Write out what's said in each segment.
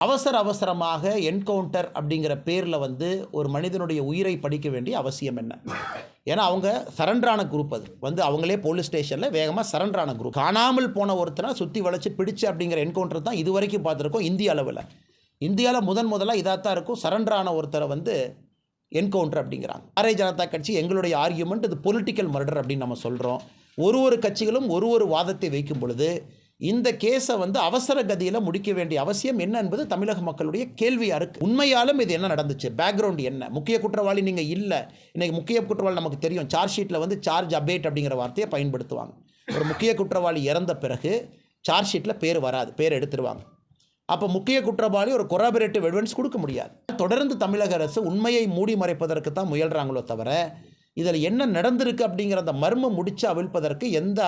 அவசரமாக என்கவுண்டர் அப்படிங்கிற பேரில் வந்து ஒரு மனிதனுடைய உயிரை படிக்க வேண்டிய அவசியம் என்ன? ஏன்னா அவங்க சரண்டரான குரூப், அது வந்து அவங்களே போலீஸ் ஸ்டேஷனில் வேகமாக சரண்டரான குரூப். காணாமல் போன ஒருத்தனை சுற்றி வளைச்சி பிடிச்சு அப்படிங்கிற என்கவுண்டர் தான் இது வரைக்கும் பார்த்துருக்கோம் இந்திய அளவில். இந்தியாவில் முதலாக இதாக தான் இருக்கும், சரண்டரான ஒருத்தரை வந்து என்கவுண்டர் அப்படிங்கிறாங்க. பாரதிய ஜனதா கட்சி எங்களுடைய ஆர்கியூமெண்ட் இது பொலிட்டிக்கல் மர்டர் அப்படின்னு நம்ம சொல்கிறோம். ஒரு கட்சிகளும் ஒரு வாதத்தை வைக்கும் பொழுது இந்த கேஸை வந்து அவசர கதியில் முடிக்க வேண்டிய அவசியம் என்ன என்பது தமிழக மக்களுடைய கேள்வியாக இருக்குது. உண்மையாலும் இது என்ன நடந்துச்சு, பேக்ரவுண்ட் என்ன, முக்கிய குற்றவாளி நீங்கள் இல்லை. இன்றைக்கி முக்கிய குற்றவாளி நமக்கு தெரியும், சார்ஜ் ஷீட்டில் வந்து சார்ஜ் அபேட் அப்படிங்கிற வார்த்தையை பயன்படுத்துவாங்க. ஒரு முக்கிய குற்றவாளி இறந்த பிறகு சார்ஜ் ஷீட்டில் பேர் வராது, பேர் எடுத்துருவாங்க. அப்போ முக்கிய குற்றவாளி ஒரு கொராபரேட்டிவ் எவிடன்ஸ் கொடுக்க முடியாது. தொடர்ந்து தமிழக அரசு உண்மையை மூடி மறைப்பதற்கு தான் முயல்கிறாங்களோ தவிர இதில் என்ன நடந்திருக்கு அப்படிங்கிற அந்த மர்மம் முடித்து அவிழ்ப்பதற்கு எந்த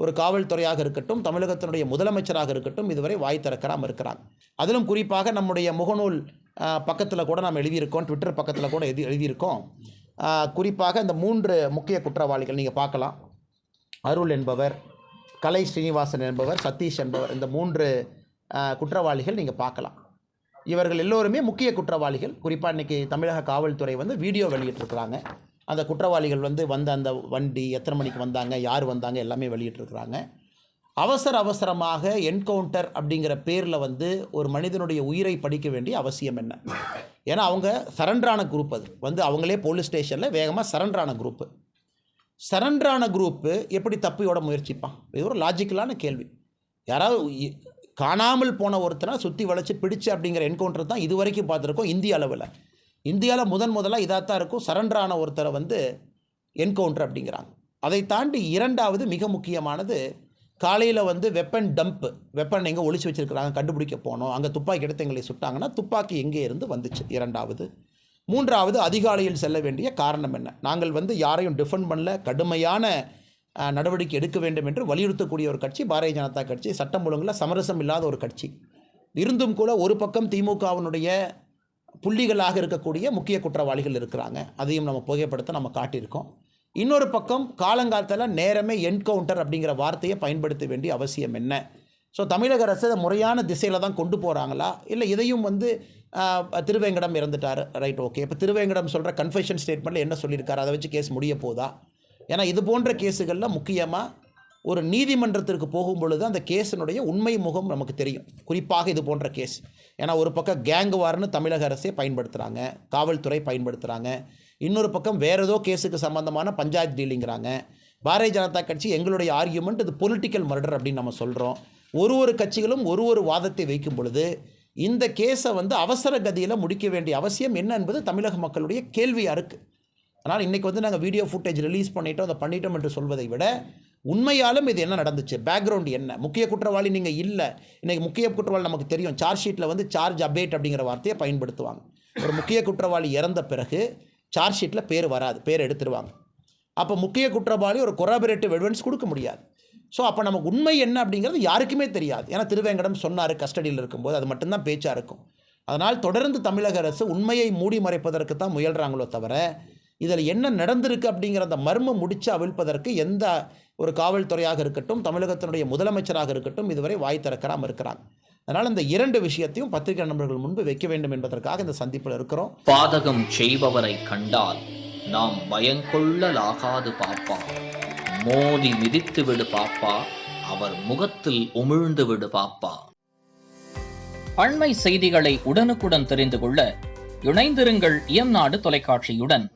ஒரு காவல்துறையாக இருக்கட்டும், தமிழகத்தினுடைய முதலமைச்சராக இருக்கட்டும், இதுவரை வாய் திறக்காமல் இருக்கிறாங்க. அதிலும் குறிப்பாக நம்முடைய முகநூல் பக்கத்தில் கூட நாம் எழுதியிருக்கோம், ட்விட்டர் பக்கத்தில் கூட எழுதியிருக்கோம். குறிப்பாக இந்த 3 முக்கிய குற்றவாளிகள் நீங்கள் பார்க்கலாம். அருள் என்பவர், கலை ஸ்ரீனிவாசன் என்பவர், சதீஷ் என்பவர், இந்த 3 குற்றவாளிகள் நீங்கள் பார்க்கலாம். இவர்கள் எல்லோருமே முக்கிய குற்றவாளிகள். குறிப்பாக இன்றைக்கி தமிழக காவல்துறை வந்து வீடியோ வெளியிட்டிருக்கிறாங்க. அந்த குற்றவாளிகள் வந்து வந்த அந்த வண்டி எத்தனை மணிக்கு வந்தாங்க, யார் வந்தாங்க, எல்லாமே வெளியிட்டிருக்கிறாங்க. அவசரமாக என்கவுண்டர் அப்படிங்கிற பேரில் வந்து ஒரு மனிதனுடைய உயிரை படிக்க வேண்டிய அவசியம் என்ன? ஏன்னா அவங்க சரண்டரான குரூப், அது வந்து அவங்களே போலீஸ் ஸ்டேஷனில் வேகமாக சரண்டரான குரூப்பு. சரண்டரான குரூப்பு எப்படி தப்பியோட முயற்சிப்பான்? இது ஒரு லாஜிக்கலான கேள்வி. யாராவது காணாமல் போன ஒருத்தனை சுற்றி வளைச்சி பிடிச்சு அப்படிங்கிற என்கவுண்டர் தான் இது வரைக்கும் பார்த்துருக்கோம் இந்திய அளவில். இந்தியாவில் முதலாக இதாக தான் இருக்கும், சரண்டரான ஒருத்தரை வந்து என்கவுண்டர் அப்படிங்கிறாங்க. அதை தாண்டி 2வது மிக முக்கியமானது, காலையில் வந்து வெப்பன் டம்ப்பு, வெப்பன் எங்கே ஒழிச்சு வச்சுருக்கிறாங்க கண்டுபிடிக்க போனோம், அங்கே துப்பாக்கி எடுத்து எங்களை சுட்டாங்கன்னா துப்பாக்கி எங்கே இருந்து வந்துச்சு 2வது. 3வது அதிகாலையில் செல்ல வேண்டிய காரணம் என்ன? நாங்கள் வந்து யாரையும் டிஃபெண்ட் பண்ணல, கடுமையான நடவடிக்கை எடுக்க வேண்டும் என்று வலியுறுத்தக்கூடிய ஒரு கட்சி பாரதிய ஜனதா கட்சி. சட்டம் ஒழுங்கில் சமரசம் இல்லாத ஒரு கட்சி இருந்தும் கூட ஒரு பக்கம் திமுகவினுடைய புள்ளிகளாக இருக்கக்கூடிய முக்கிய குற்றவாளிகள் இருக்கிறாங்க. அதையும் நம்ம புகைப்படத்தை நம்ம காட்டியிருக்கோம். இன்னொரு பக்கம் காலங்காலத்தில் நேரமே என்கவுண்டர் அப்படிங்கிற வார்த்தையை பயன்படுத்த வேண்டிய அவசியம் என்ன? ஸோ தமிழக அரசு முறையான திசையில் தான் கொண்டு போகிறாங்களா, இல்லை இதையும் வந்து திருவேங்கடம் இறந்துட்டார், ரைட், ஓகே, இப்போ திருவேங்கடம் சொல்கிற கன்ஃபெஷன் ஸ்டேட்மெண்ட்டில் என்ன சொல்லியிருக்காரு, அதை வச்சு கேஸ் முடிய போதா? ஏன்னா இது போன்ற கேஸுகளில் முக்கியமாக ஒரு நீதிமன்றத்திற்கு போகும் பொழுது அந்த கேஸினுடைய உண்மை முகம் நமக்கு தெரியும். குறிப்பாக இது போன்ற கேஸ், ஏன்னா ஒரு பக்கம் கேங் வார்னு தமிழக அரசே பயன்படுத்துகிறாங்க, காவல்துறை பயன்படுத்துகிறாங்க. இன்னொரு பக்கம் வேறு ஏதோ கேஸுக்கு சம்மந்தமான பஞ்சாயத்து டீலிங்கிறாங்க. பாரதிய ஜனதா கட்சி எங்களுடைய ஆர்கியூமெண்ட் இது பொலிட்டிக்கல் மர்டர் அப்படின்னு நம்ம சொல்கிறோம். ஒரு கட்சிகளும் ஒரு வாதத்தை வைக்கும் பொழுது இந்த கேஸை வந்து அவசர கதியில் முடிக்க வேண்டிய அவசியம் என்ன என்பது தமிழக மக்களுடைய கேள்வியாக இருக்குது. அதனால் இன்றைக்கி வந்து நாங்கள் வீடியோ ஃபுட்டேஜ் ரிலீஸ் பண்ணிட்டோம், அதை பண்ணிட்டோம் என்று சொல்வதை விட உண்மையாலும் இது என்ன நடந்துச்சு, பேக்ரவுண்ட் என்ன, முக்கிய குற்றவாளி நீங்கள் இல்லை. இன்றைக்கி முக்கிய குற்றவாளி நமக்கு தெரியும், சார்ஜ் ஷீட்டில் வந்து சார்ஜ் அபேட் அப்படிங்கிற வார்த்தையை பயன்படுத்துவாங்க. ஒரு முக்கிய குற்றவாளி இறந்த பிறகு சார்ஜ் ஷீட்டில் பேர் வராது, பேர் எடுத்துருவாங்க. அப்போ முக்கிய குற்றவாளி ஒரு கொராபரேட்டிவ் எவிடன்ஸ் கொடுக்க முடியாது. ஸோ அப்போ நமக்கு உண்மை என்ன அப்படிங்கிறது யாருக்குமே தெரியாது. ஏன்னா திருவேங்கடம் சொன்னார் கஸ்டடியில் இருக்கும்போது, அது மட்டும்தான் பேச்சாக இருக்கும். அதனால் தொடர்ந்து தமிழக அரசு உண்மையை மூடி மறைப்பதற்கு தான் முயல்கிறாங்களோ தவிர இதில் என்ன நடந்திருக்கு அப்படிங்கிற அந்த மர்மம் முடித்து அவிழ்ப்பதற்கு எந்த ஒரு காவல்துறையாக இருக்கட்டும், தமிழகத்தினுடைய முதலமைச்சராக இருக்கட்டும், இதுவரை வாய் திறக்காமல் இருக்கிறாங்க. அதனால் இந்த 2 விஷயத்தையும் பத்திரிகை நண்பர்கள் முன்பு வைக்க வேண்டும் என்பதற்காக இந்த சந்திப்பில் இருக்கிறோம். பாதகம் செய்பவரை கண்டால் நாம் பயங்கொள்ளலாகாது பாப்பா, மோதி மிதித்து விடு பாப்பா, அவர் முகத்தில் உமிழ்ந்து விடு பாப்பா. அண்மை செய்திகளை உடனுக்குடன் தெரிந்து கொள்ள இணைந்திருங்கள் இயம்நாடு தொலைக்காட்சியுடன்.